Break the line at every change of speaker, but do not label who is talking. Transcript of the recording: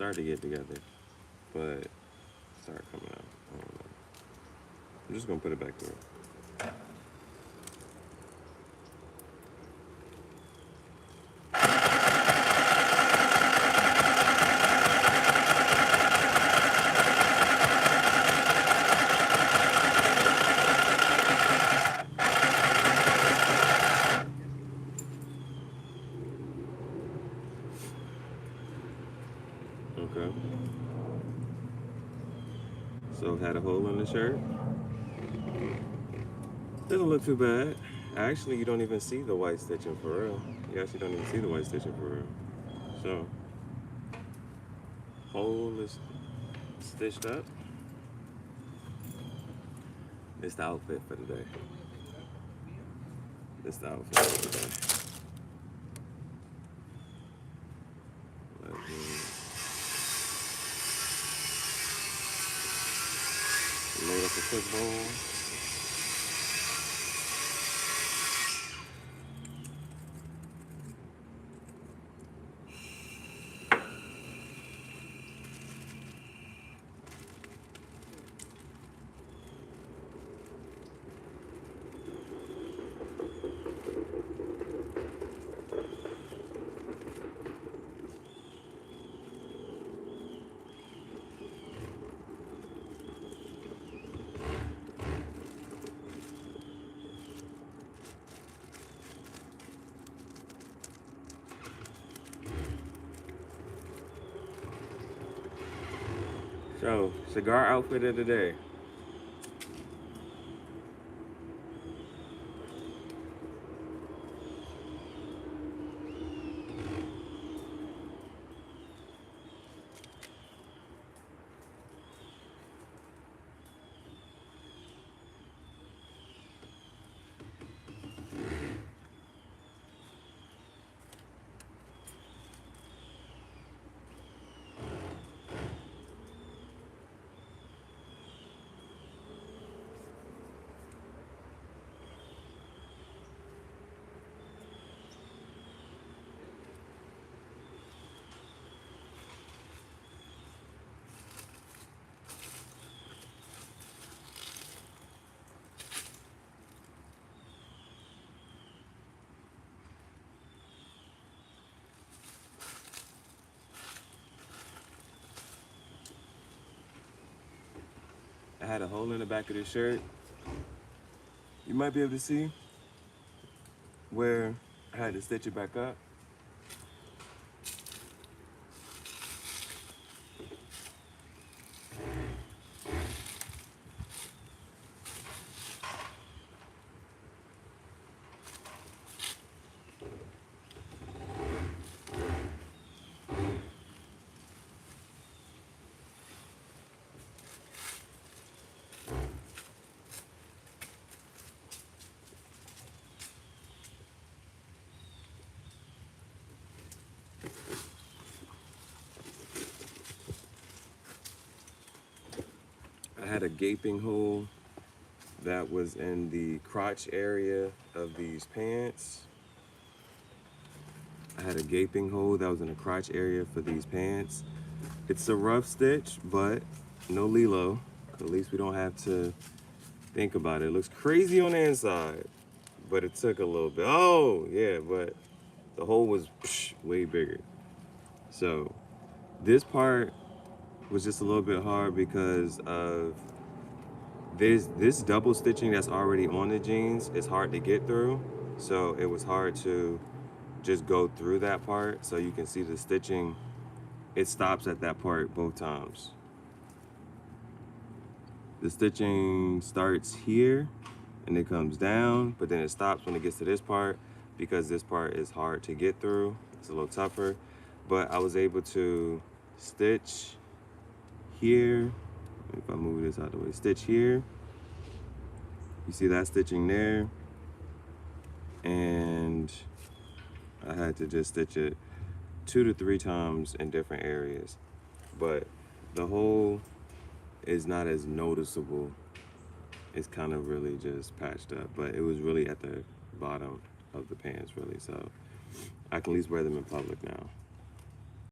start to get together, but start coming out. I don't know. I'm just gonna put it back through. Okay. So had a hole in the shirt. Doesn't look too bad. Actually, you don't even see the white stitching for real. You actually don't even see the white stitching for real. So, hole is stitched up. It's the outfit for today. It's the outfit for today. Let me load up a quick bowl. So, cigar outfit of the day. I had a hole in the back of the shirt. You might be able to see where I had to stitch it back up. I had a gaping hole that was in the crotch area of these pants. I had a gaping hole that was in the crotch area for these pants. It's a rough stitch, but no LILO. At least we don't have to think about it. It looks crazy on the inside, but it took a little bit. Oh, yeah, but the hole was way bigger. So this part was just a little bit hard because of this double stitching that's already on the jeans is hard to get through. So it was hard to just go through that part. So you can see the stitching, it stops at that part both times. The stitching starts here and it comes down, but then it stops when it gets to this part because this part is hard to get through. It's a little tougher, but I was able to stitch here. If I move this out of the way, stitch here. You see that stitching there. And I had to just stitch it 2 to 3 times in different areas. But the hole is not as noticeable. It's kind of really just patched up, but it was really at the bottom of the pants really. So I can at least wear them in public now.